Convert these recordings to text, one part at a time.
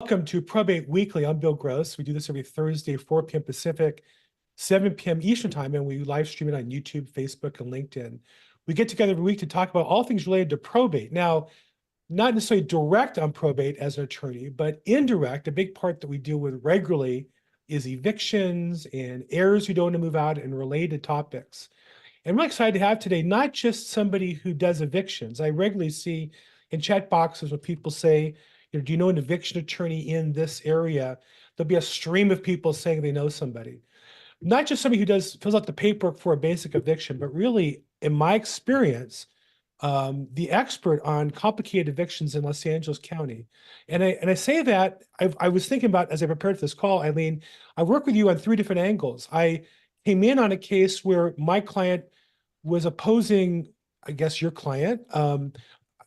Welcome to Probate Weekly. I'm Bill Gross. We do this every Thursday, 4 p.m. Pacific, 7 p.m. Eastern Time, and we live stream it on YouTube, Facebook, and LinkedIn. We get together every week to talk about all things related to probate. Now, not necessarily direct on probate as an attorney, but indirect. A big part that we deal with regularly is evictions and heirs who don't want to move out and related topics. And I'm really excited to have today not just somebody who does evictions. I regularly see in chat boxes where people say, do you know an eviction attorney in this area? There'll be a stream of people saying they know somebody. Not just somebody who fills out the paperwork for a basic eviction, but really, in my experience, the expert on complicated evictions in Los Angeles County. And I say that, I was thinking about, as I prepared for this call, Eileen, I work with you on 3 different angles. I came in on a case where my client was opposing, I guess, your client.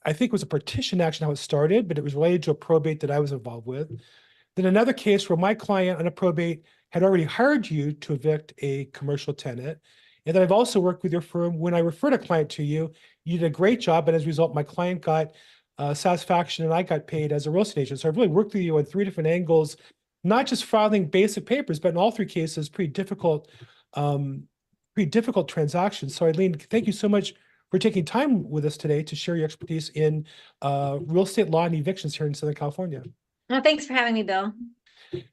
I think it was a partition action how it started, but it was related to a probate that I was involved with. Then another case where my client on a probate had already hired you to evict a commercial tenant. And then I've also worked with your firm. When I referred a client to you, you did a great job. And as a result, my client got satisfaction and I got paid as a real estate agent. So I've really worked with you on 3 different angles, not just filing basic papers, but in all 3 cases, pretty difficult transactions. So Eileen, thank you so much for taking time with us today to share your expertise in real estate law and evictions here in Southern California. Well, thanks for having me, Bill.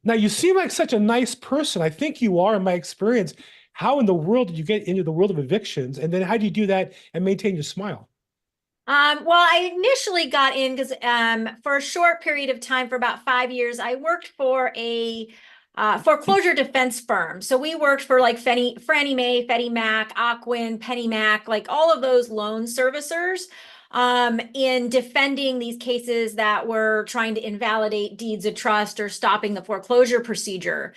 Now, you seem like such a nice person. I think you are, in my experience. How in the world did you get into the world of evictions? And then how do you do that and maintain your smile? Well, I initially got in because for a short period of time, for about 5 years, I worked for a foreclosure defense firm. So we worked for like Fannie Mae, Freddie Mac, Ocwen, PennyMac, like all of those loan servicers in defending these cases that were trying to invalidate deeds of trust or stopping the foreclosure procedure.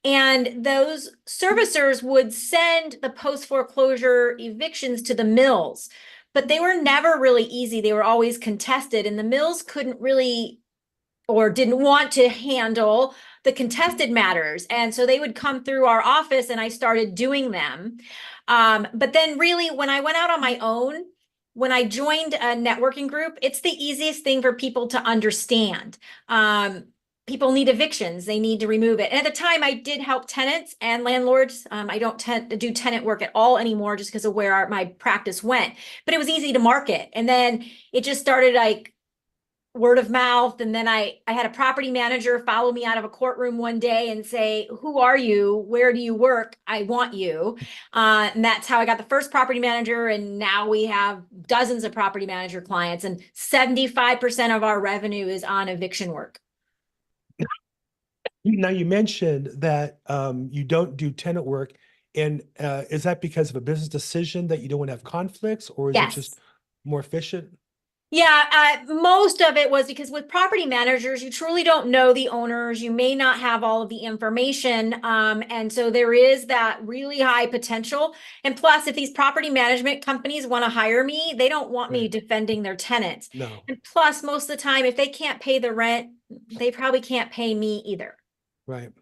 And those servicers would send the post-foreclosure evictions to the mills, but they were never really easy. They were always contested, and the mills couldn't really or didn't want to handle the contested matters. And so they would come through our office and I started doing them. But then really when I went out on my own, when I joined a networking group, it's the easiest thing for people to understand. People need evictions, they need to remove it. And at the time I did help tenants and landlords. I don't tend to do tenant work at all anymore just because of where my practice went, but it was easy to market. And then it just started like word of mouth. And then I had a property manager follow me out of a courtroom one day and say, "Who are you? Where do you work? I want you." And that's how I got the first property manager. And now we have dozens of property manager clients, and 75% of our revenue is on eviction work. Now, you mentioned that you don't do tenant work. And is that because of a business decision that you don't want to have conflicts, or is it just more efficient? Yeah, most of it was because with property managers, you truly don't know the owners. You may not have all of the information. And so there is that really high potential. And plus, if these property management companies want to hire me, they don't want me defending their tenants. No. And plus, most of the time, if they can't pay the rent, they probably can't pay me either. Right.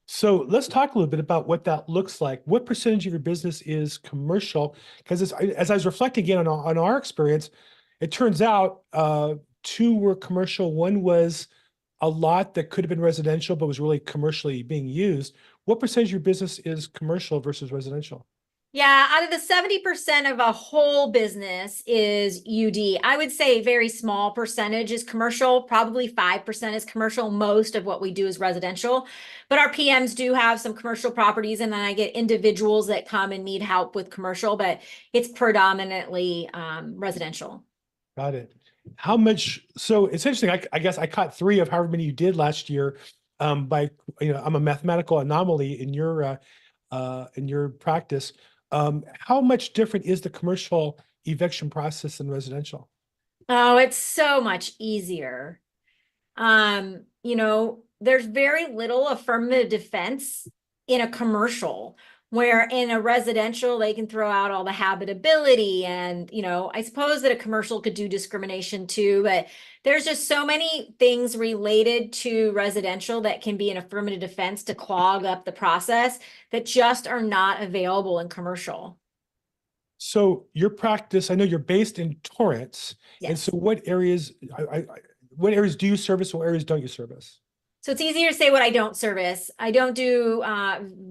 So let's talk a little bit about what that looks like. What percentage of your business is commercial? Because as I was reflecting again on our experience, it turns out 2 were commercial. 1 was a lot that could have been residential, but was really commercially being used. What percentage of your business is commercial versus residential? Yeah, out of the 70% of a whole business is UD. I would say a very small percentage is commercial, probably 5% is commercial. Most of what we do is residential, but our PMs do have some commercial properties, and then I get individuals that come and need help with commercial, but it's predominantly residential. Got it. How much? So it's interesting. I guess I caught 3 of however many you did last year. I'm a mathematical anomaly in your practice. How much different is the commercial eviction process than residential? Oh, it's so much easier. There's very little affirmative defense in a commercial, where in a residential, they can throw out all the habitability. And, I suppose that a commercial could do discrimination too, but there's just so many things related to residential that can be an affirmative defense to clog up the process that just are not available in commercial. So your practice, I know you're based in Torrance. Yes. And so what areas, what areas do you service? What areas don't you service? So it's easier to say what I don't service. I don't do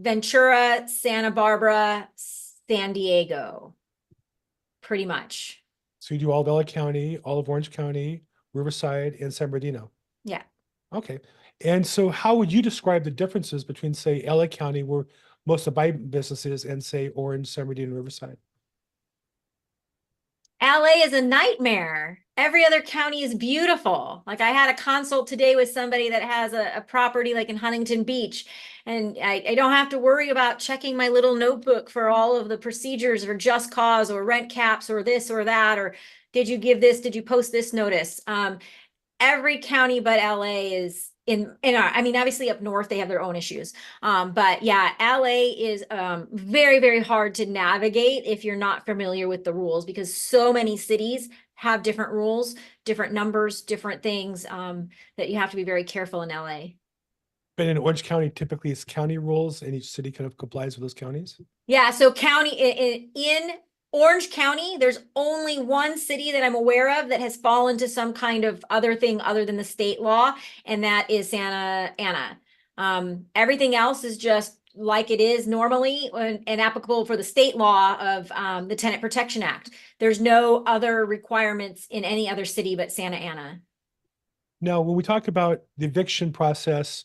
Ventura, Santa Barbara, San Diego, pretty much. So you do all of LA County, all of Orange County, Riverside, and San Bernardino. Yeah. Okay. And so how would you describe the differences between, say, LA County, where most of my business is, and say Orange, San Bernardino, and Riverside? LA is a nightmare. Every other county is beautiful. Like I had a consult today with somebody that has a property like in Huntington Beach, and I don't have to worry about checking my little notebook for all of the procedures or just cause or rent caps or this or that, or did you give this, did you post this notice? Every county but LA is in our, I mean, obviously up north, they have their own issues. But yeah, LA is very, very hard to navigate if you're not familiar with the rules, because so many cities have different rules, different numbers, different things that you have to be very careful in LA. But in Orange County, typically it's county rules, and each city kind of complies with those counties. Yeah, so county in Orange County, there's only one city that I'm aware of that has fallen to some kind of other thing other than the state law, and that is Santa Ana. Everything else is just like it is normally and applicable for the state law of the Tenant Protection Act. There's no other requirements in any other city but Santa Ana. Now, when we talk about the eviction process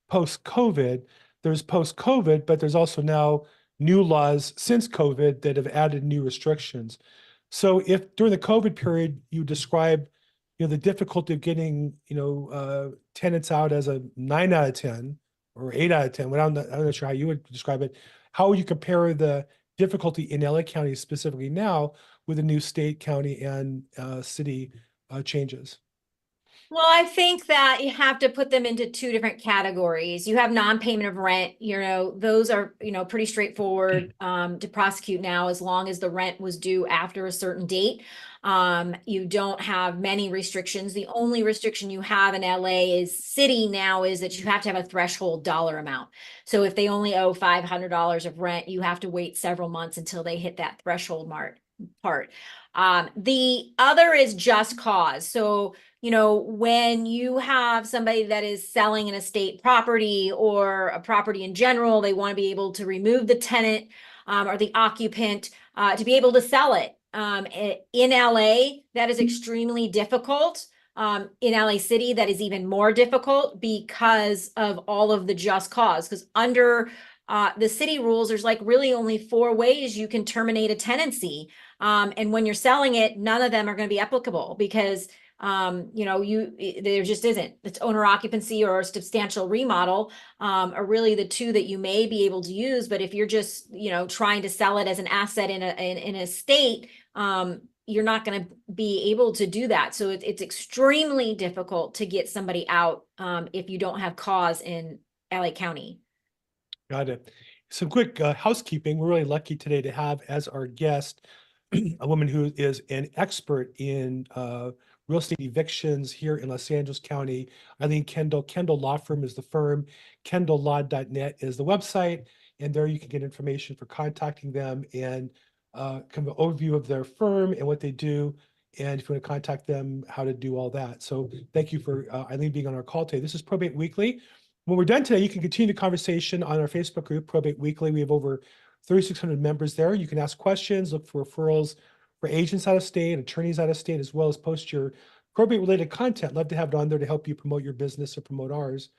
post-COVID, there's post-COVID, but there's also now new laws since COVID that have added new restrictions. So if during the COVID period, you describe, the difficulty of getting, tenants out as a 9 out of 10 or 8 out of 10, I'm not sure how you would describe it. How would you compare the difficulty in LA County specifically now with the new state, county, and city changes? Well, I think that you have to put them into two different categories. You have non-payment of rent, those are, pretty straightforward to prosecute now as long as the rent was due after a certain date. You don't have many restrictions. The only restriction you have in LA city now is that you have to have a threshold dollar amount. So if they only owe $500 of rent, you have to wait several months until they hit that threshold part. The other is just cause. So when you have somebody that is selling an estate property or a property in general, they want to be able to remove the tenant or the occupant to be able to sell it. In LA, that is extremely difficult. In LA City, that is even more difficult because of all of the just cause. Because under the city rules, there's like really only 4 ways you can terminate a tenancy. And when you're selling it, none of them are going to be applicable because there just isn't. It's owner occupancy or a substantial remodel are really the 2 that you may be able to use. But if you're just, trying to sell it as an asset in a state, you're not going to be able to do that. So it's extremely difficult to get somebody out if you don't have cause in LA County. Got it. Some quick housekeeping. We're really lucky today to have as our guest a woman who is an expert in real estate evictions here in Los Angeles County. Eileen Kendall. Kendall Law Firm is the firm. KendallLaw.net is the website. And there you can get information for contacting them and kind of an overview of their firm and what they do. And if you want to contact them, how to do all that. So thank you for Eileen being on our call today. This is Probate Weekly. When we're done today, you can continue the conversation on our Facebook group, Probate Weekly. We have over 3,600 members there. You can ask questions, look for referrals for agents out of state, attorneys out of state, as well as post your probate-related content. Love to have it on there to help you promote your business or promote ours.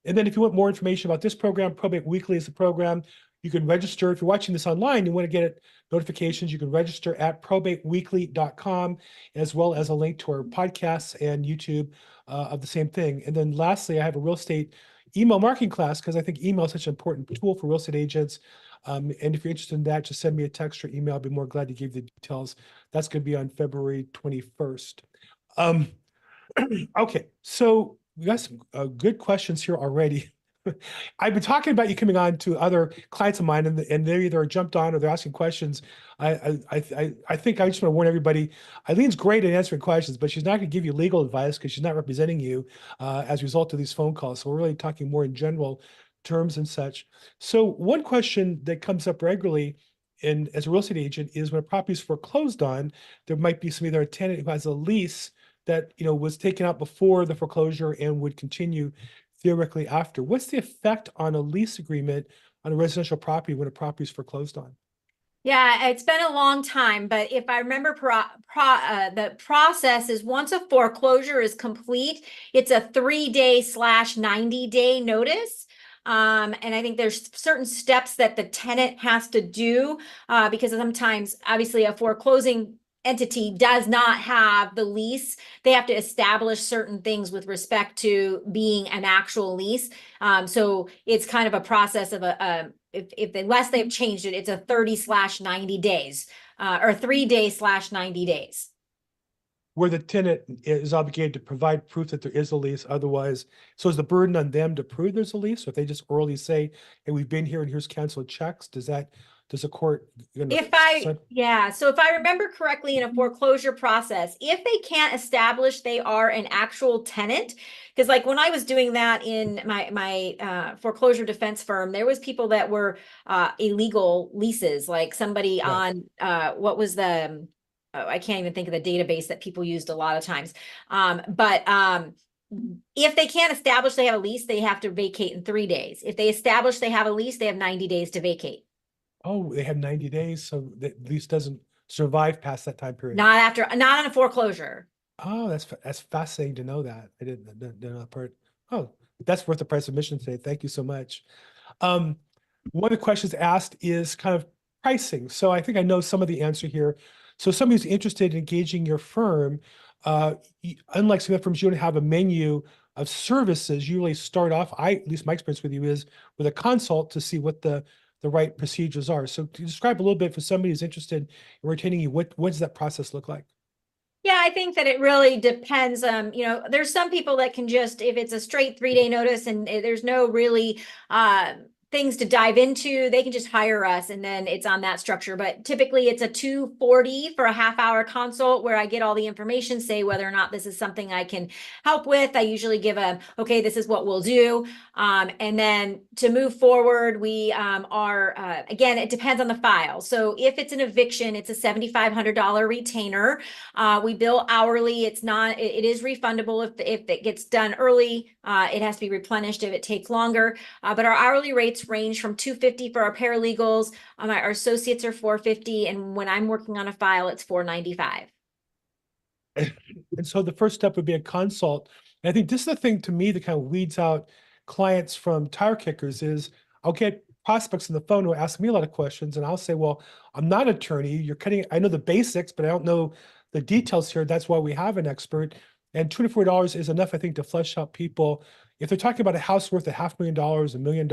And then if you want more information about this program, Probate Weekly is the program. You can register. If you're watching this online, you want to get notifications, you can register at probateweekly.com, as well as a link to our podcasts and YouTube of the same thing. And then lastly, I have a real estate email marketing class because I think email is such an important tool for real estate agents. And if you're interested in that, just send me a text or email. I'll be more glad to give you the details. That's going to be on February 21st. Okay, so we got some good questions here already. I've been talking about you coming on to other clients of mine, and they either jumped on or they're asking questions. I think I just want to warn everybody. Eileen's great at answering questions, but she's not going to give you legal advice because she's not representing you as a result of these phone calls. So we're really talking more in general terms and such. So one question that comes up regularly as a real estate agent is when a property is foreclosed on, there might be either a tenant who has a lease that, was taken out before the foreclosure and would continue theoretically after. What's the effect on a lease agreement on a residential property when a property is foreclosed on? Yeah, it's been a long time, but if I remember, the process is once a foreclosure is complete, it's a 3-day/90-day notice. And I think there's certain steps that the tenant has to do, because sometimes, obviously, a foreclosing entity does not have the lease. They have to establish certain things with respect to being an actual lease. So it's kind of a process of unless they've changed it, it's a 30/90 days, or 3-day/90 days. Where the tenant is obligated to provide proof that there is a lease, otherwise, so is the burden on them to prove there's a lease? Or if they just orally say, hey, we've been here and here's canceled checks, does the court? So if I remember correctly, in a foreclosure process, if they can't establish they are an actual tenant, because like when I was doing that in my foreclosure defense firm, there was people that were illegal leases, like somebody on what was the I can't even think of the database that people used a lot of times. But if they can't establish they have a lease, they have to vacate in 3 days. If they establish they have a lease, they have 90 days to vacate. Oh, they have 90 days, so the lease doesn't survive past that time period. Not on a foreclosure. Oh, that's fascinating to know that. I didn't know that part. Oh, that's worth the price of admission today. Thank you so much. One of the questions asked is kind of pricing. So I think I know some of the answer here. So somebody who's interested in engaging your firm, unlike some other firms, you don't have a menu of services. You really start off, at least my experience with you is with a consult to see what the right procedures are. So to describe a little bit for somebody who's interested in retaining you, what does that process look like? Yeah, I think that it really depends. There's some people that can just, if it's a straight 3-day notice and there's no really things to dive into, they can just hire us and then it's on that structure. But typically it's a $240 for a half-hour consult where I get all the information, say whether or not this is something I can help with. I usually give okay, this is what we'll do. And then to move forward, we again, it depends on the file. So if it's an eviction, it's a $7,500 retainer. We bill hourly. It is refundable if it gets done early. It has to be replenished if it takes longer. But our hourly rates range from $250 for our paralegals. Our associates are $450, and when I'm working on a file, it's $495. And so the first step would be a consult. And I think this is the thing to me that kind of weeds out clients from tire kickers is I'll get prospects on the phone who ask me a lot of questions, and I'll say, well, I'm not an attorney. I know the basics, but I don't know the details here. That's why we have an expert. And $24 is enough, I think, to flesh out people. If they're talking about a house worth $500,000, $1 million,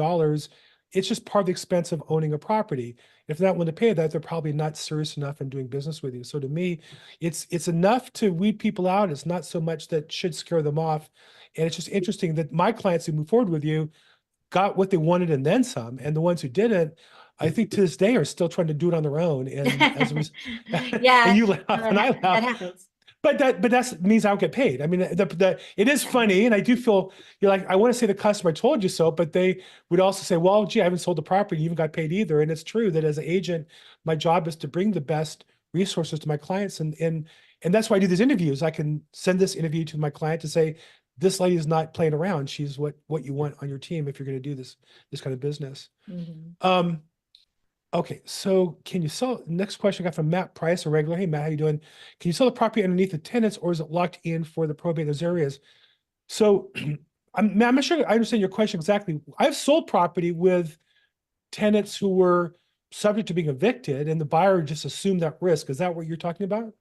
it's just part of the expense of owning a property. If they're not willing to pay that, they're probably not serious enough in doing business with you. So to me, it's enough to weed people out. It's not so much that should scare them off. And it's just interesting that my clients who move forward with you got what they wanted and then some. And the ones who didn't, I think to this day are still trying to do it on their own. And yeah, and you laugh and I laugh. That happens. But that means I don't get paid. I mean, it is funny, and I do feel you're like, I want to say the customer told you so, but they would also say, well, gee, I haven't sold the property, you haven't got paid either. And it's true that as an agent, my job is to bring the best resources to my clients, and that's why I do these interviews. I can send this interview to my client to say, this lady is not playing around. She's what you want on your team if you're going to do this kind of business. Mm-hmm. Okay, so can you sell? Next question I got from Matt Price, a regular. Hey, Matt, how you doing? Can you sell the property underneath the tenants, or is it locked in for the probate in those areas? So I'm not sure I understand your question exactly. I've sold property with tenants who were subject to being evicted, and the buyer just assumed that risk. Is that what you're talking about?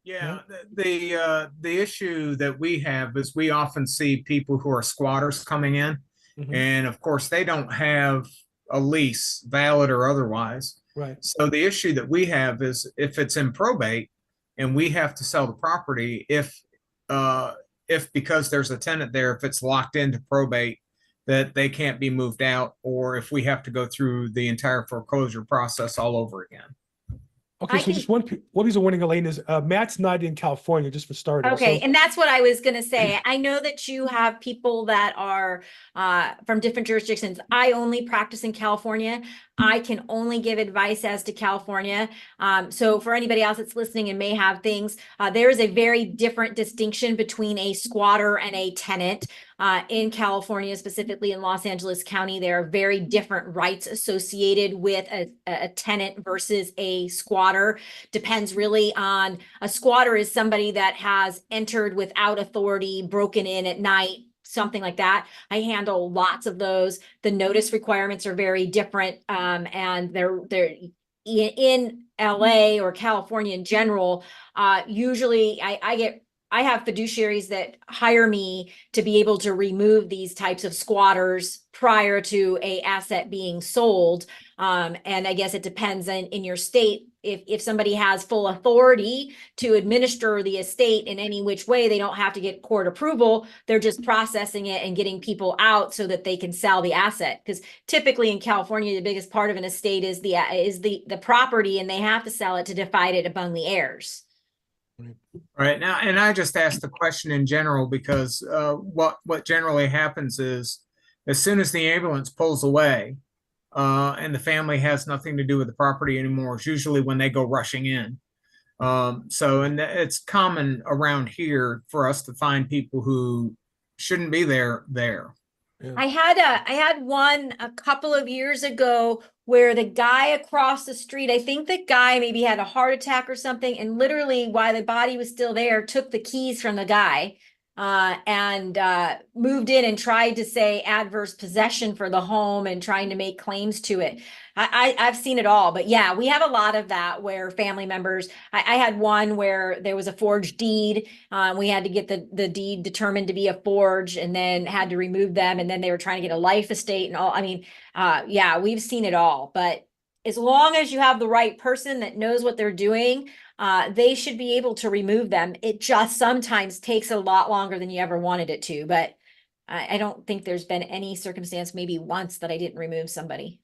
Yeah, the issue that we have is we often see people who are squatters coming in. Mm-hmm. And of course, they don't have a lease, valid or otherwise. Right. So the issue that we have is if it's in probate and we have to sell the property, if because there's a tenant there, if it's locked into probate, that they can't be moved out, or if we have to go through the entire foreclosure process all over again. Okay, I so can just one piece of warning, Elaine, is Matt's not in California, just for starters. Okay, So, and that's what I was gonna say. I know that you have people that are from different jurisdictions. I only practice in California. I can only give advice as to California. So for anybody else that's listening and may have things, there is a very different distinction between a squatter and a tenant. In California, specifically in Los Angeles County, there are very different rights associated with a tenant versus a squatter. Depends really on, a squatter is somebody that has entered without authority, broken in at night, something like that. I handle lots of those. The notice requirements are very different, and they're in LA or California in general. Usually I have fiduciaries that hire me to be able to remove these types of squatters prior to a asset being sold. And I guess it depends in your state. If somebody has full authority to administer the estate in any which way, they don't have to get court approval. They're just processing it and getting people out so that they can sell the asset. Because typically in California, the biggest part of an estate is the property, and they have to sell it to divide it among the heirs. Right now, and I just asked the question in general because what generally happens is, as soon as the ambulance pulls away, and the family has nothing to do with the property anymore, it's usually when they go rushing in. So, and it's common around here for us to find people who shouldn't be there. yeah. I had one a couple of years ago where the guy across the street, I think the guy maybe had a heart attack or something, and literally while the body was still there, took the keys from the guy, and moved in and tried to say adverse possession for the home and trying to make claims to it. I've seen it all, but yeah, we have a lot of that where family members, I had one where there was a forged deed. We had to get the deed determined to be a forge, and then had to remove them. And then they were trying to get a life estate and all. I mean, yeah, we've seen it all, but as long as you have the right person that knows what they're doing, they should be able to remove them. It just sometimes takes a lot longer than you ever wanted it to, but I don't think there's been any circumstance, maybe once, that I didn't remove somebody.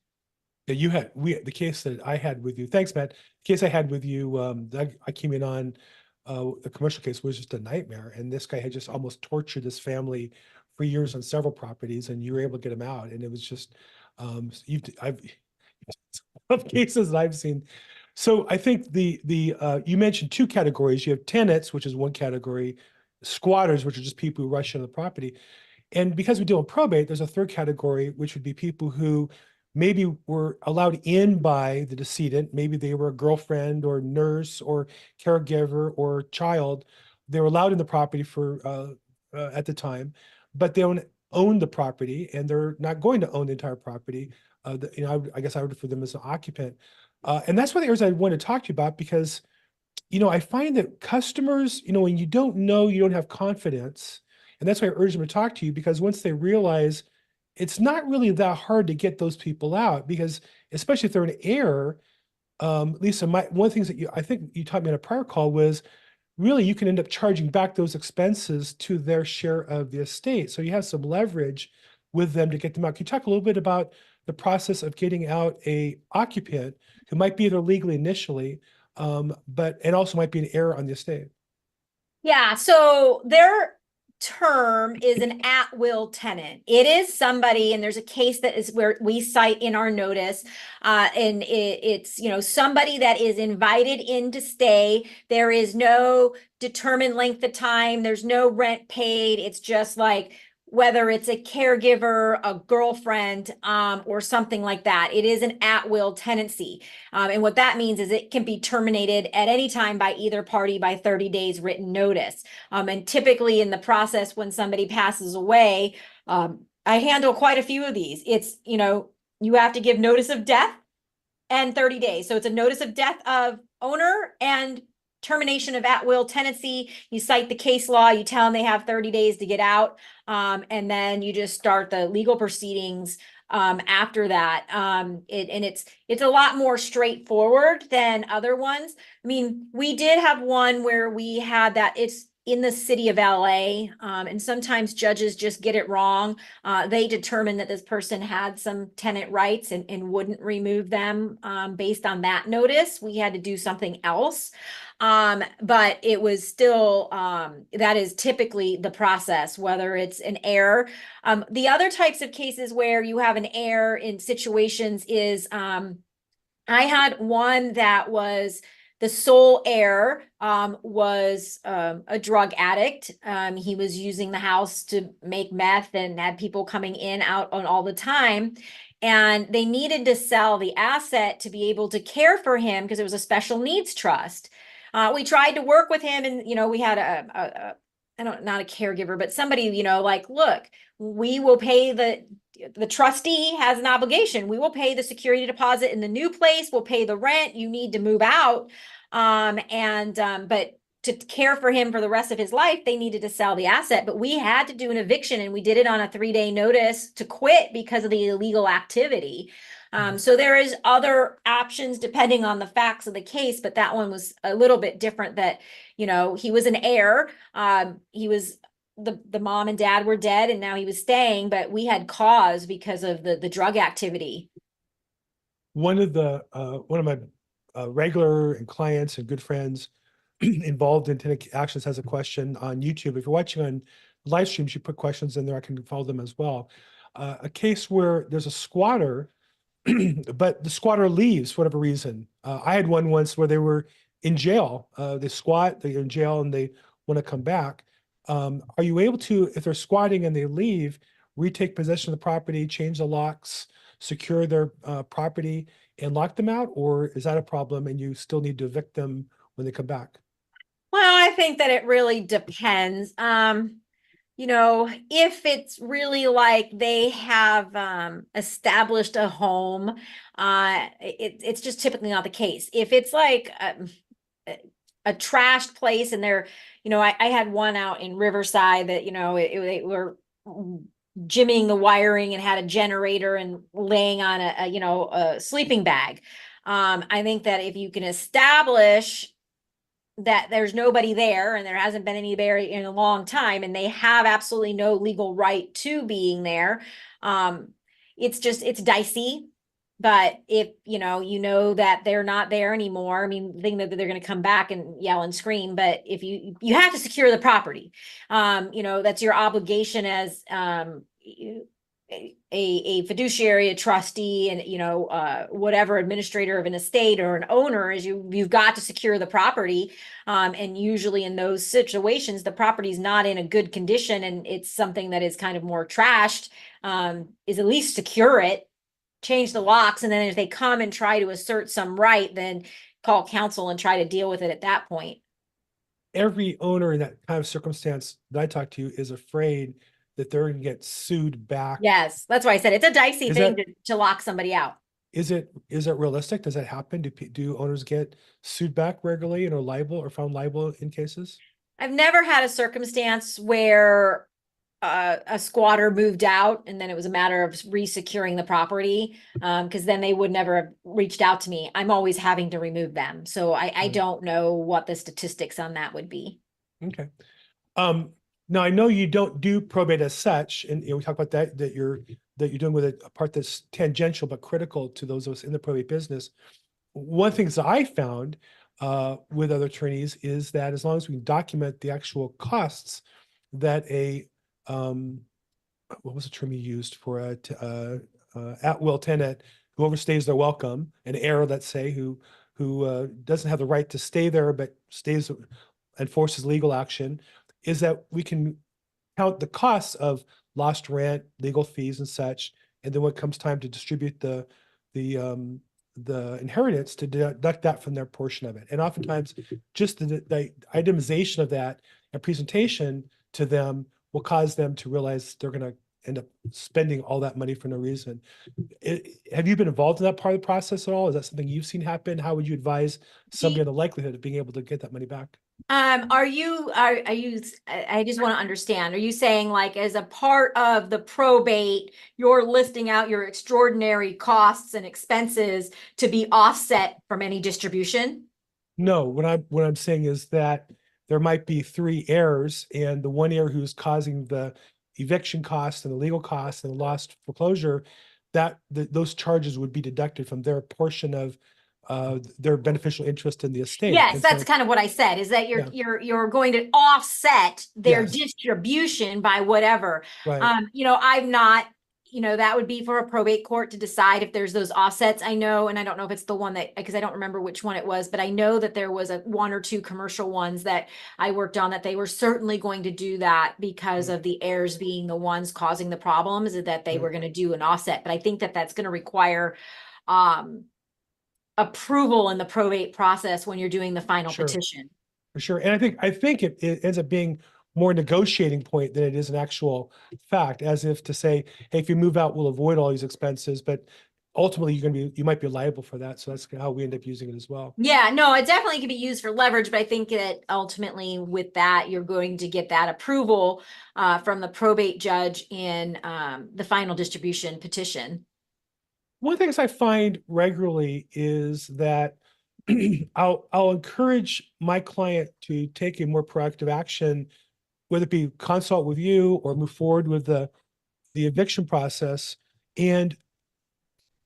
Yeah, the case that I had with you. Thanks, Matt. The case I had with you, I came in on the commercial case was just a nightmare, and this guy had just almost tortured this family for years on several properties, and you were able to get him out, and it was just I've of cases that I've seen. So I think you mentioned two categories. You have tenants, which is one category, squatters, which are just people who rush into the property. And because we deal in probate, there's a third category, which would be people who maybe were allowed in by the decedent. Maybe they were a girlfriend or nurse or caregiver or child. They were allowed in the property for at the time, but they don't own the property, and they're not going to own the entire property. I guess I would refer them as an occupant. And that's one of the areas I want to talk to you about, because, I find that customers, when you don't know, you don't have confidence. And that's why I urge them to talk to you, because once they realize it's not really that hard to get those people out, because especially if they're an heir, Lisa, one of the things that I think you taught me on a prior call was really you can end up charging back those expenses to their share of the estate. So you have some leverage with them to get them out. Can you talk a little bit about the process of getting out a occupant who might be there legally initially, and also might be an heir on the estate? Yeah, so their term is an at-will tenant. It is somebody, and there's a case that is where we cite in our notice, and it's somebody that is invited in to stay. There is no determined length of time. There's no rent paid. It's just like whether it's a caregiver, a girlfriend, or something like that. It is an at-will tenancy. And what that means is it can be terminated at any time by either party by 30 days written notice. And typically in the process, when somebody passes away, I handle quite a few of these. It's, you have to give notice of death and 30 days. So it's a notice of death of owner and termination of at-will tenancy. You cite the case law, you tell them they have 30 days to get out, and then you just start the legal proceedings after that. It's a lot more straightforward than other ones. I mean, we did have one where we had that. in the city of LA, and sometimes judges just get it wrong. They determined that this person had some tenant rights and wouldn't remove them based on that notice. We had to do something else. But it was still, that is typically the process, whether it's an heir. The other types of cases where you have an heir in situations is, I had one that was the sole heir was a drug addict. He was using the house to make meth and had people coming in, out on all the time. And they needed to sell the asset to be able to care for him because it was a special needs trust. We tried to work with him, and we had not a caregiver, but somebody, like, look, we will pay the trustee has an obligation. We will pay the security deposit in the new place. We'll pay the rent. You need to move out. But to care for him for the rest of his life, they needed to sell the asset. But we had to do an eviction, and we did it on a 3-day notice to quit because of the illegal activity. So there is other options depending on the facts of the case, but that one was a little bit different. That he was an heir. He was the mom and dad were dead, and now he was staying, but we had cause because of the drug activity. One of my regular and clients and good friends involved in tenant actions has a question on YouTube. If you're watching on live streams, you put questions in there. I can follow them as well. A case where there's a squatter, but the squatter leaves for whatever reason. I had one once where they were in jail. They squat, they're in jail, and they want to come back. Are you able to, if they're squatting and they leave, retake possession of the property, change the locks, secure their property, and lock them out? Or is that a problem and you still need to evict them when they come back? Well, I think that it really depends. If it's really like they have established a home, it's just typically not the case. If it's like a trashed place and they're, I had one out in Riverside that, they were jimmying the wiring and had a generator and laying on a sleeping bag. I think that if you can establish that there's nobody there and there hasn't been any there in a long time and they have absolutely no legal right to being there, it's dicey. But if that they're not there anymore, I mean, think that they're going to come back and yell and scream. But if you have to secure the property, that's your obligation as a fiduciary, a trustee, and whatever administrator of an estate or an owner is. You've got to secure the property, and usually in those situations the property is not in a good condition and it's something that is kind of more trashed, is at least secure it, change the locks, and then if they come and try to assert some right, then call counsel and try to deal with it at that point. Every owner in that kind of circumstance that I talk to is afraid that they're going to get sued back. Yes, that's why I said it's a dicey thing to lock somebody out. Is it realistic? Does that happen? Do owners get sued back regularly and are liable or found liable in cases? I've never had a circumstance where a squatter moved out and then it was a matter of resecuring the property, because then they would never have reached out to me. I'm always having to remove them. So I don't know what the statistics on that would be. Okay. Now I know you don't do probate as such, and we talk about that you're doing with a part that's tangential but critical to those of us in the probate business. One thing that I found with other attorneys is that as long as we can document the actual costs that what was the term you used for a at-will tenant who overstays their welcome, an heir, let's say, who doesn't have the right to stay there but stays and forces legal action, is that we can count the costs of lost rent, legal fees, and such, and then when it comes time to distribute the inheritance, to deduct that from their portion of it. And oftentimes, just the itemization of that and presentation to them will cause them to realize they're going to end up spending all that money for no reason. Have you been involved in that part of the process at all? Is that something you've seen happen? How would you advise somebody on the likelihood of being able to get that money back? I just want to understand, are you saying like as a part of the probate, you're listing out your extraordinary costs and expenses to be offset from any distribution? No, what I'm saying is that there might be 3 heirs, and the one heir who's causing the eviction costs and the legal costs and the lost foreclosure, those charges would be deducted from their portion of their beneficial interest in the estate. Yes, And that's so, kind of what I said, is that Yeah. you're going to offset their Yes. distribution by whatever. right, I'm not, that would be for a probate court to decide if there's those offsets. I know, and I don't know if it's the one that, because I don't remember which one it was, but I know that there was one or two commercial ones that I worked on that they were certainly going to do that because of the heirs being the ones causing the problems, that they were going to do an offset. But I think that that's going to require approval in the probate process when you're doing the final Sure. petition. for sure. And I think it ends up being more negotiating point than it is an actual fact, as if to say, hey, if you move out, we'll avoid all these expenses, but ultimately you might be liable for that. So that's how we end up using it as well. Yeah, no, it definitely can be used for leverage, but I think that ultimately with that, you're going to get that approval from the probate judge in the final distribution petition. One of the things I find regularly is that I'll encourage my client to take a more proactive action, whether it be consult with you or move forward with the eviction process. And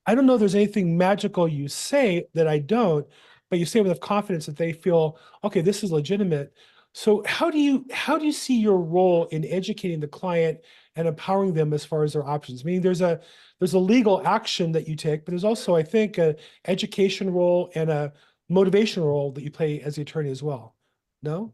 I don't know if there's anything magical you say that I don't, but you say with confidence that they feel, okay, this is legitimate. So how do you see your role in educating the client and empowering them as far as their options? I mean, there's a legal action that you take, but there's also, I think, a education role and a motivation role that you play as the attorney as well. No?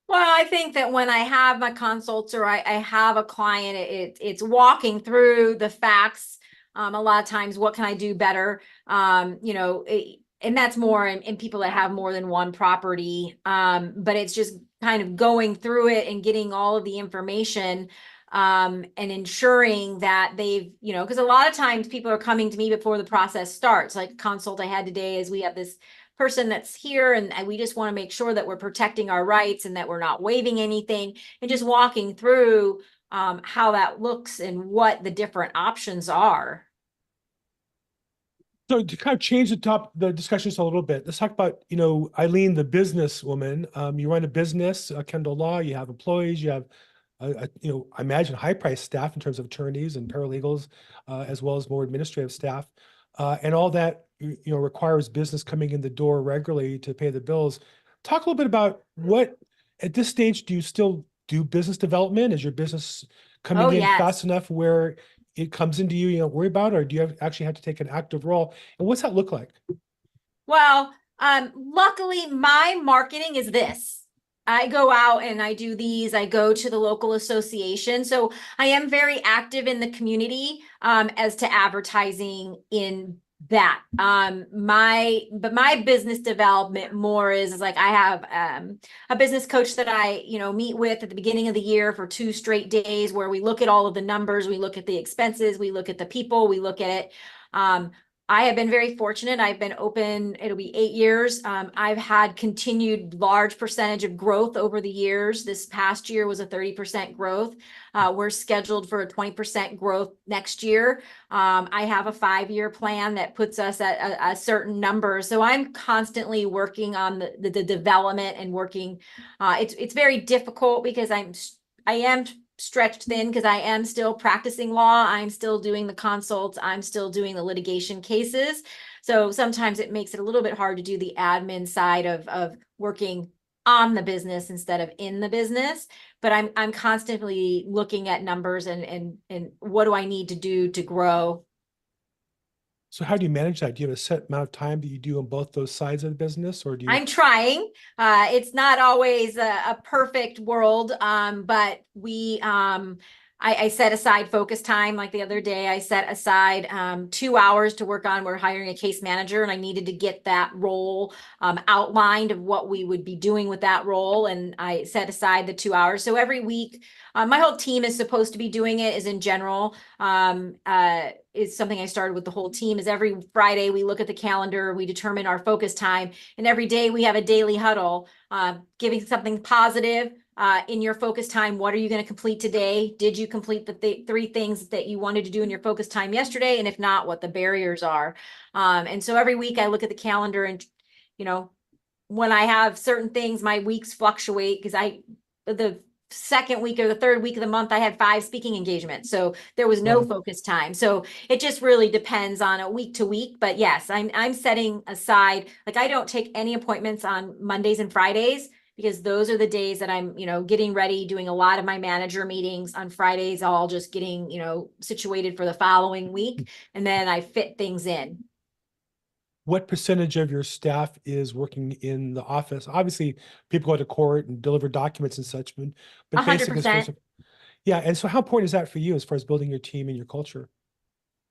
Well, I think that when I have my consults or I have a client, it's walking through the facts. A lot of times, what can I do better? And that's more in people that have more than one property. But it's just kind of going through it and getting all of the information and ensuring that they've, because a lot of times people are coming to me before the process starts. Like a consult I had today is we have this person that's here and we just want to make sure that we're protecting our rights and that we're not waiving anything, and just walking through how that looks and what the different options are. So to kind of change the discussion just a little bit, let's talk about, Eileen, the businesswoman. You run a business, Kendall Law, you have employees, you have, I imagine high-priced staff in terms of attorneys and paralegals, as well as more administrative staff. And all that, requires business coming in the door regularly to pay the bills. Talk a little bit about at this stage, do you still do business development? Is your business coming in fast enough where it comes into you, you don't worry about it, or do you actually have to take an active role? And what's that look like? Well, luckily my marketing is this. I go out and I do these, I go to the local association. So I am very active in the community as to advertising in that. My business development more is like I have a business coach that I, meet with at the beginning of the year for 2 straight days where we look at all of the numbers, we look at the expenses, we look at the people, we look at it. I have been very fortunate. I've been open, it'll be 8 years. I've had continued large percentage of growth over the years. This past year was a 30% growth. We're scheduled for a 20% growth next year. I have a 5-year plan that puts us at a certain number. So I'm constantly working on the development and working. It's very difficult because I am stretched thin because I am still practicing law. I'm still doing the consults. I'm still doing the litigation cases. So sometimes it makes it a little bit hard to do the admin side of working on the business instead of in the business. But I'm constantly looking at numbers and what do I need to do to grow. So how do you manage that? Do you have a set amount of time that you do on both those sides of the business, or do you? I'm trying. It's not always a perfect world, but I set aside focus time. Like the other day, I set aside 2 hours to work on. We're hiring a case manager, and I needed to get that role outlined of what we would be doing with that role. And I set aside the 2 hours. So every week, my whole team is supposed to be doing it. Is in general. Is something I started with the whole team. Is every Friday we look at the calendar, we determine our focus time, and every day we have a daily huddle, giving something positive. In your focus time, what are you going to complete today? Did you complete the 3 things that you wanted to do in your focus time yesterday? And if not, what the barriers are. And so every week I look at the calendar and, when I have certain things, my weeks fluctuate because the second week or the third week of the month, I had 5 speaking engagements. So there was no Wow. focus time. So it just really depends on a week to week. But yes, I'm setting aside, like I don't take any appointments on Mondays and Fridays because those are the days that I'm, getting ready, doing a lot of my manager meetings. On Fridays, all just getting, situated for the following week. And then I fit things in. What percentage of your staff is working in the office? Obviously, people go to court and deliver documents and such, but basically, 100%. yeah. And so how important is that for you as far as building your team and your culture?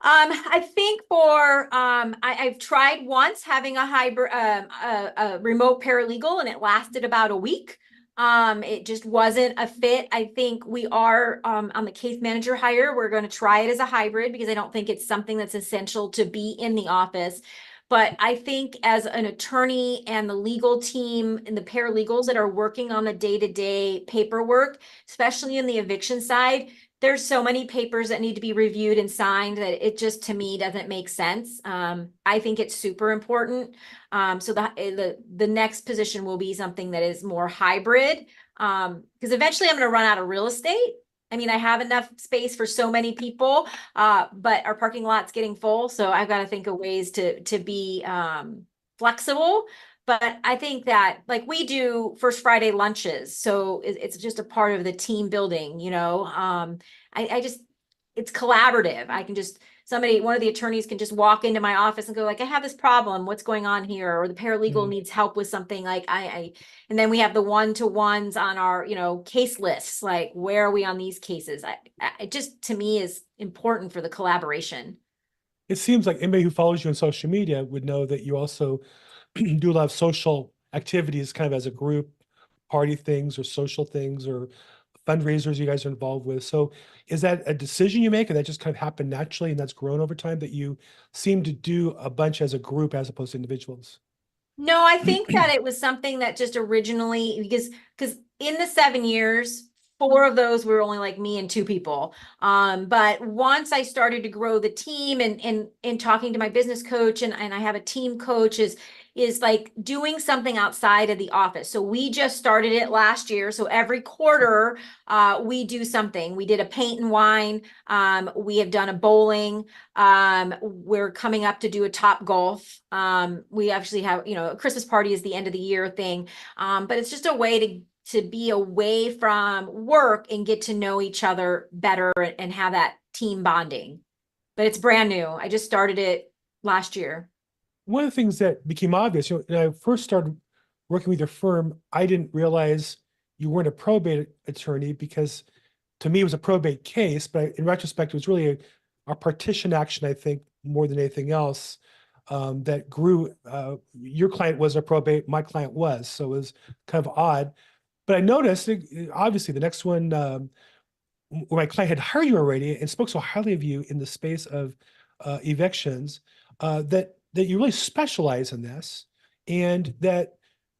I think for I've tried once having a hybrid a remote paralegal and it lasted about a week. It just wasn't a fit. I think we are on the case manager hire. We're going to try it as a hybrid because I don't think it's something that's essential to be in the office. But I think as an attorney and the legal team and the paralegals that are working on the day-to-day paperwork, especially in the eviction side, there's so many papers that need to be reviewed and signed that it just to me doesn't make sense. I think it's super important. So the next position will be something that is more hybrid. Because eventually I'm going to run out of real estate. I mean, I have enough space for so many people, but our parking lot's getting full. So I've got to think of ways to be flexible. But I think that like we do First Friday lunches, so it's just a part of the team building, I just, it's collaborative. I can just, one of the attorneys can just walk into my office and go like, I have this problem, what's going on here? Or the paralegal needs help with something like and then we have the one-to-ones on our, case lists, like where are we on these cases? It just, to me, is important for the collaboration. It seems like anybody who follows you on social media would know that you also do a lot of social activities kind of as a group, party things or social things or fundraisers you guys are involved with. So is that a decision you make or that just kind of happened naturally and that's grown over time that you seem to do a bunch as a group as opposed to individuals? No, I think that it was something that just originally, because in the 7 years, 4 of those were only like me and 2 people. But once I started to grow the team and talking to my business coach and I have a team coach is like doing something outside of the office. So we just started it last year. So every quarter, we do something. We did a paint and wine. We have done a bowling. We're coming up to do a Top Golf. We actually have, a Christmas party is the end of the year thing. But it's just a way to be away from work and get to know each other better and have that team bonding. But it's brand new. I just started it last year. One of the things that became obvious, when I first started working with your firm, I didn't realize you weren't a probate attorney because to me it was a probate case, but in retrospect, it was really a partition action, I think, more than anything else, that grew. Your client was a probate, my client was, so it was kind of odd. But I noticed, obviously, the next one, where my client had hired you already and spoke so highly of you in the space of evictions, that you really specialize in this, and that,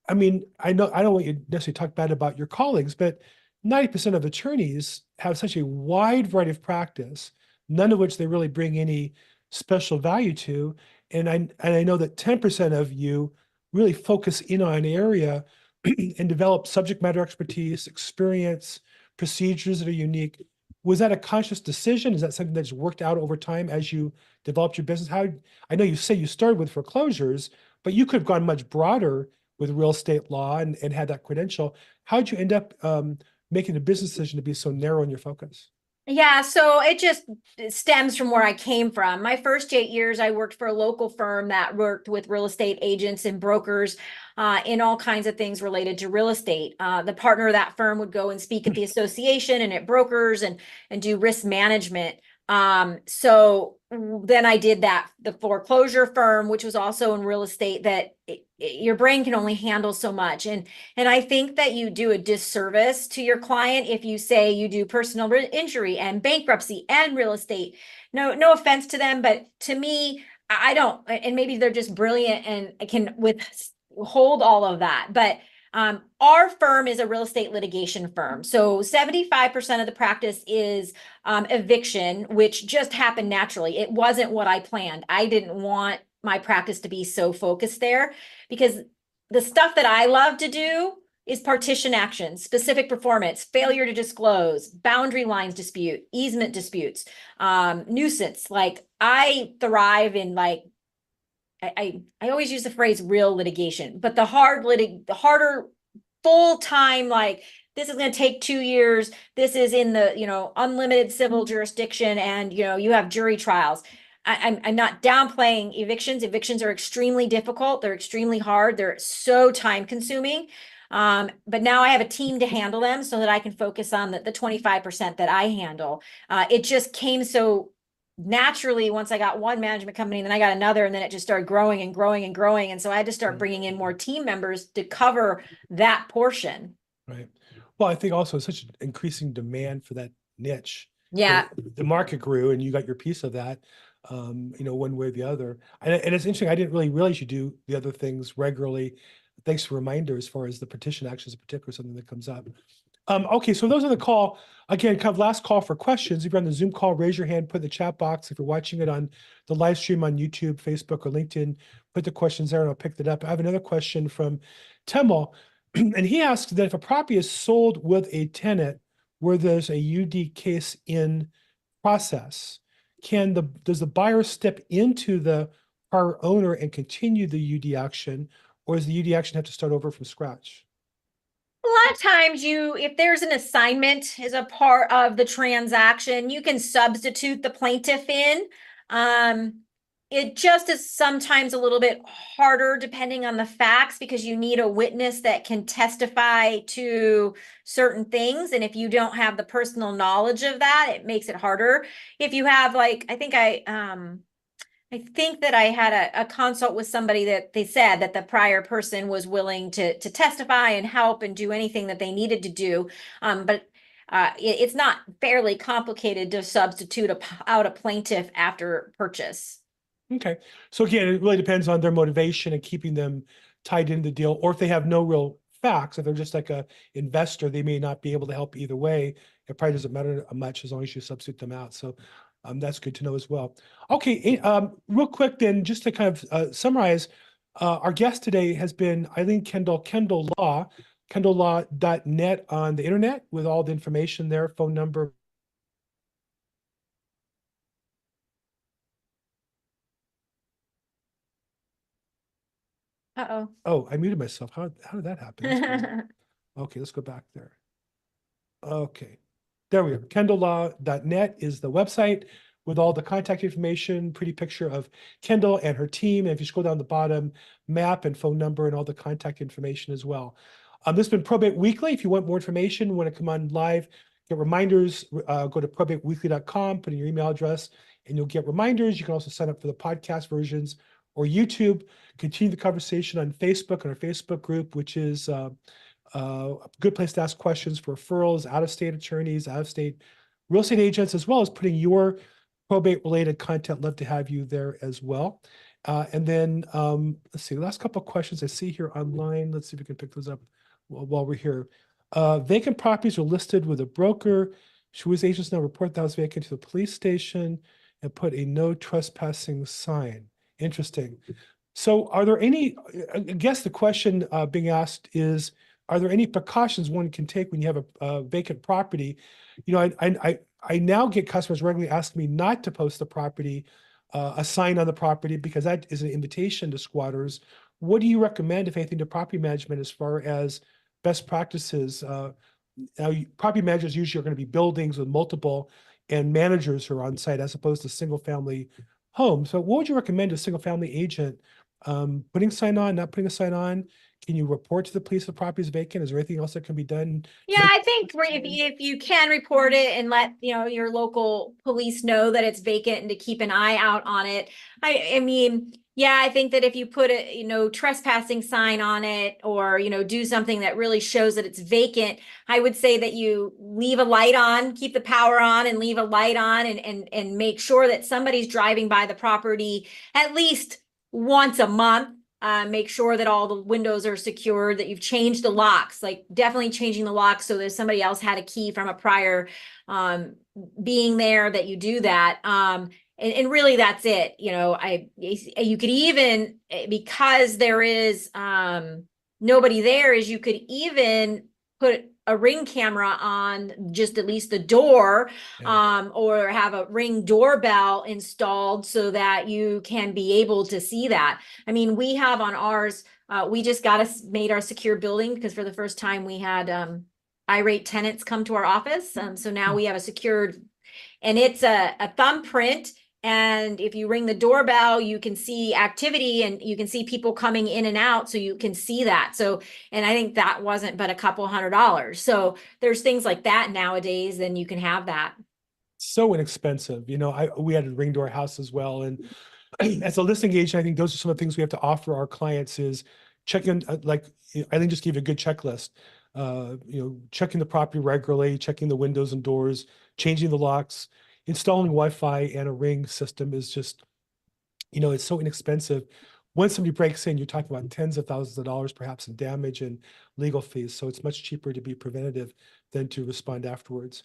I mean, I know I don't want you to necessarily talk bad about your colleagues, but 90% of attorneys have such a wide variety of practice, none of which they really bring any special value to. And I know that 10% of you really focus in on an area and develop subject matter expertise, experience, procedures that are unique. Was that a conscious decision? Is that something that's worked out over time as you developed your business? I know you say you started with foreclosures, but you could have gone much broader with real estate law and had that credential. How did you end up making a business decision to be so narrow in your focus? Yeah, so it just stems from where I came from. My first 8 years, I worked for a local firm that worked with real estate agents and brokers in all kinds of things related to real estate. The partner of that firm would go and speak at the association and at brokers and do risk management. So then I did the foreclosure firm, which was also in real estate, that your brain can only handle so much. And I think that you do a disservice to your client if you say you do personal injury and bankruptcy and real estate. No offense to them, but to me, I don't, and maybe they're just brilliant and can hold all of that. But our firm is a real estate litigation firm. So 75% of the practice is eviction, which just happened naturally. It wasn't what I planned. I didn't want my practice to be so focused there because the stuff that I love to do is partition actions, specific performance, failure to disclose, boundary lines dispute, easement disputes, nuisance. Like I thrive in like, I always use the phrase real litigation, but the harder full-time, like this is going to take 2 years. This is in the, unlimited civil jurisdiction, and, you have jury trials. I'm not downplaying evictions. Evictions are extremely difficult. They're extremely hard. They're so time consuming. But now I have a team to handle them so that I can focus on the 25% that I handle. It just came so naturally once I got one management company, and then I got another, and then it just started growing and growing and growing. And so I had to start bringing in more team members to cover that portion. Right. Well, I think also such an increasing demand for that niche. Yeah. The market grew and you got your piece of that, one way or the other. And it's interesting. I didn't really realize you do the other things regularly. Thanks for reminders as far as the petition actions in particular, something that comes up. Okay, so those are the call. Again, kind of last call for questions. If you're on the Zoom call, raise your hand, put in the chat box. If you're watching it on the live stream on YouTube, Facebook, or LinkedIn, put the questions there and I'll pick that up. I have another question from Temal, and he asks that if a property is sold with a tenant where there's a UD case in process, does the buyer step into the prior owner and continue the UD action, or does the UD action have to start over from scratch? A lot of times if there's an assignment as a part of the transaction, you can substitute the plaintiff in. It just is sometimes a little bit harder depending on the facts, because you need a witness that can testify to certain things. And if you don't have the personal knowledge of that, it makes it harder. If you have I think that I had a consult with somebody that they said that the prior person was willing to testify and help and do anything that they needed to do. But it's not fairly complicated to substitute out a plaintiff after purchase. Okay. So again, it really depends on their motivation and keeping them tied into the deal, or if they have no real facts, if they're just like a investor, they may not be able to help either way. It probably doesn't matter much as long as you substitute them out. So that's good to know as well. Okay, real quick then, just to kind of summarize, our guest today has been Eileen Kendall, Kendall Law, kendalllaw.net on the internet with all the information there, phone number. Uh-oh. Oh, I muted myself. How did that happen? Okay, let's go back there. Okay, there we go. kendalllaw.net is the website with all the contact information, pretty picture of Kendall and her team. And if you scroll down the bottom, map and phone number and all the contact information as well. This has been Probate Weekly. If you want more information, want to come on live, get reminders, go to probateweekly.com, put in your email address, and you'll get reminders. You can also sign up for the podcast versions or YouTube. Continue the conversation on Facebook, on our Facebook group, which is a good place to ask questions for referrals, out-of-state attorneys, out-of-state real estate agents, as well as putting your probate-related content. Love to have you there as well. And then, let's see, the last couple of questions I see here online. Let's see if we can pick those up while we're here. Vacant properties are listed with a broker. Should agents now report the house vacant to the police station and put a no trespassing sign? Interesting. So are there any, I guess the question being asked is, are there any precautions one can take when you have a vacant property? I now get customers regularly asking me not to post the property, a sign on the property, because that is an invitation to squatters. What do you recommend, if anything, to property management as far as best practices? Property managers usually are going to be buildings with multiple and managers who are on site as opposed to single family homes. So what would you recommend to a single family agent? Putting a sign on, not putting a sign on? Can you report to the police if the property is vacant? Is there anything else that can be done? Yeah, I think if you can report it and let your local police know that it's vacant and to keep an eye out on it. I mean, yeah, I think that if you put a trespassing sign on it, or do something that really shows that it's vacant, I would say that you leave a light on, keep the power on, and leave a light on, and make sure that somebody's driving by the property at least once a month. Make sure that all the windows are secured, that you've changed the locks, like definitely changing the locks so that somebody else had a key from a prior being there, that you do that. And really that's it. You could even, because there is nobody there is you could even put a Ring camera on just at least the door, or have a Ring doorbell installed so that you can be able to see that. I mean, we have on ours, we just made our secure building because for the first time we had irate tenants come to our office. So now we have a secured, and it's a thumbprint. And if you ring the doorbell, you can see activity and you can see people coming in and out. So you can see that. So, and I think that wasn't but a couple $100. So there's things like that nowadays, then you can have that. So inexpensive. You know, we had a Ring to our house as well. And as a listing agent, I think those are some of the things we have to offer our clients is checking, like Eileen just gave you a good checklist. You know, checking the property regularly, checking the windows and doors, changing the locks, installing Wi-Fi and a Ring system is just, you know, it's so inexpensive. Once somebody breaks in, you're talking about tens of thousands of dollars, perhaps in damage and legal fees. So it's much cheaper to be preventative than to respond afterwards.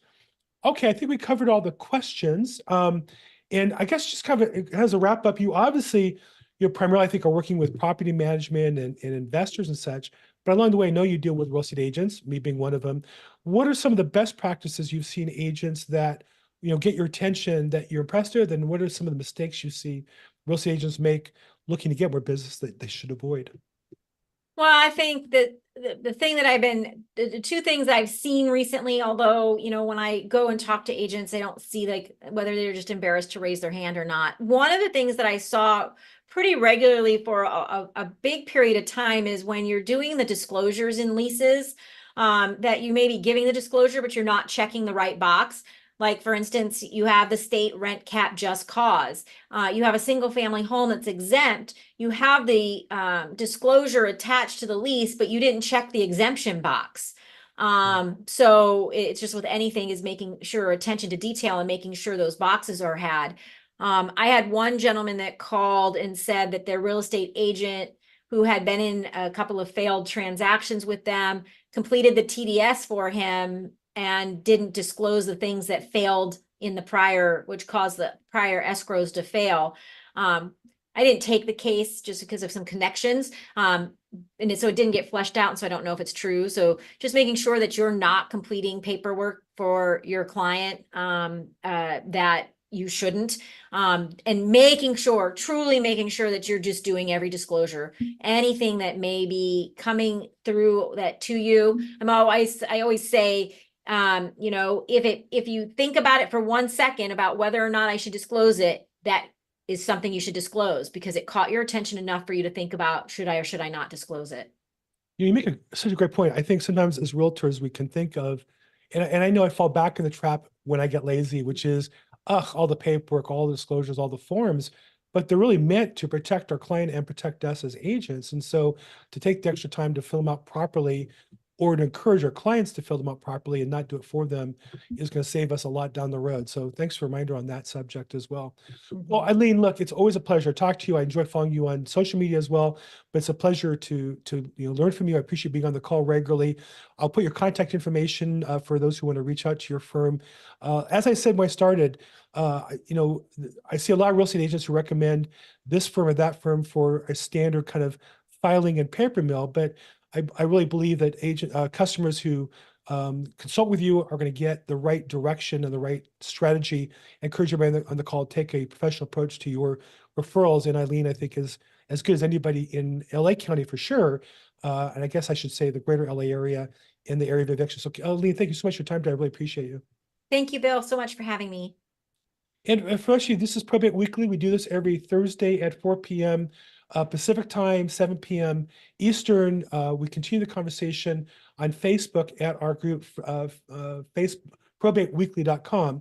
Okay, I think we covered all the questions. And I guess just kind of as a wrap up, you obviously, you know, primarily I think are working with property management and investors and such, but along the way, I know you deal with real estate agents, me being one of them. What are some of the best practices you've seen agents that, you know, get your attention that you're impressed with? And what are some of the mistakes you see real estate agents make looking to get more business that they should avoid? Well, I think that the thing that the two things I've seen recently, although, you know, when I go and talk to agents, I don't see like whether they're just embarrassed to raise their hand or not. One of the things that I saw pretty regularly for a big period of time is when you're doing the disclosures in leases, that you may be giving the disclosure, but you're not checking the right box. Like, for instance, you have the state rent cap just cause. You have a single family home that's exempt. You have the disclosure attached to the lease, but you didn't check the exemption box. So it's just with anything is making sure attention to detail and making sure those boxes are had. I had one gentleman that called and said that their real estate agent, who had been in a couple of failed transactions with them, completed the TDS for him and didn't disclose the things that failed in the prior, which caused the prior escrows to fail. I didn't take the case just because of some connections. So it didn't get fleshed out. And so I don't know if it's true. So just making sure that you're not completing paperwork for your client that you shouldn't, and truly making sure that you're just doing every disclosure, anything that may be coming through that to you. I always say, you know, if you think about it for 1 second about whether or not I should disclose it, that is something you should disclose because it caught your attention enough for you to think about, should I or should I not disclose it? You make such a great point. I think sometimes as realtors, we can think of, and I know I fall back in the trap when I get lazy, which is, all the paperwork, all the disclosures, all the forms, but they're really meant to protect our client and protect us as agents. And so to take the extra time to fill them out properly or to encourage our clients to fill them out properly and not do it for them is going to save us a lot down the road. So thanks for a reminder on that subject as well. Well, Eileen, look, it's always a pleasure to talk to you. I enjoy following you on social media as well, but it's a pleasure to learn from you. I appreciate being on the call regularly. I'll put your contact information for those who want to reach out to your firm. As I said when I started, I see a lot of real estate agents who recommend this firm or that firm for a standard kind of filing and paper mill, but I really believe that customers who consult with you are going to get the right direction and the right strategy. I encourage everybody on the call to take a professional approach to your referrals. And Eileen, I think, is as good as anybody in LA County for sure. And I guess I should say the greater LA area in the area of evictions. So Eileen, thank you so much for your time today. I really appreciate you. Thank you, Bill, so much for having me. And for you, this is Probate Weekly. We do this every Thursday at 4 p.m. Pacific time, 7 p.m. Eastern. We continue the conversation on Facebook at our group, probateweekly.com.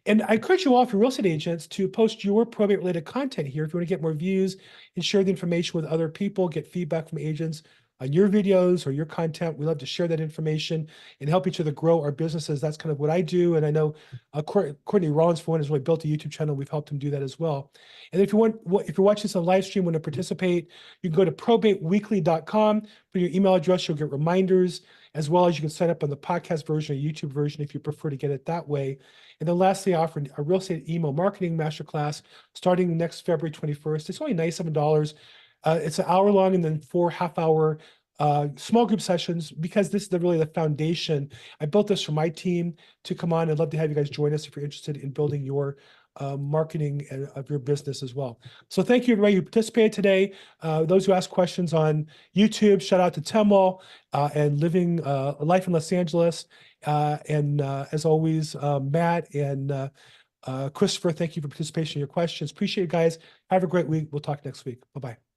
And I encourage you all, for real estate agents, to post your probate-related content here if you want to get more views and share the information with other people, get feedback from agents on your videos or your content. We love to share that information and help each other grow our businesses. That's kind of what I do. And I know Courtney Rollins, for one, has really built a YouTube channel. We've helped him do that as well. And if you're watching this on live stream, want to participate, you can go to probateweekly.com, put your email address, you'll get reminders, as well as you can sign up on the podcast version or YouTube version if you prefer to get it that way. And then lastly, I offer a real estate email marketing masterclass starting next February 21st. It's only $97. It's an hour long and then 4 half-hour small group sessions, because this is really the foundation. I built this for my team to come on. I'd love to have you guys join us if you're interested in building your marketing of your business as well. So thank you everybody who participated today. Those who asked questions on YouTube, shout out to Temal and Living a Life in Los Angeles. And as always, Matt and Christopher, thank you for participation in your questions. Appreciate you guys. Have a great week. We'll talk next week. Bye-bye.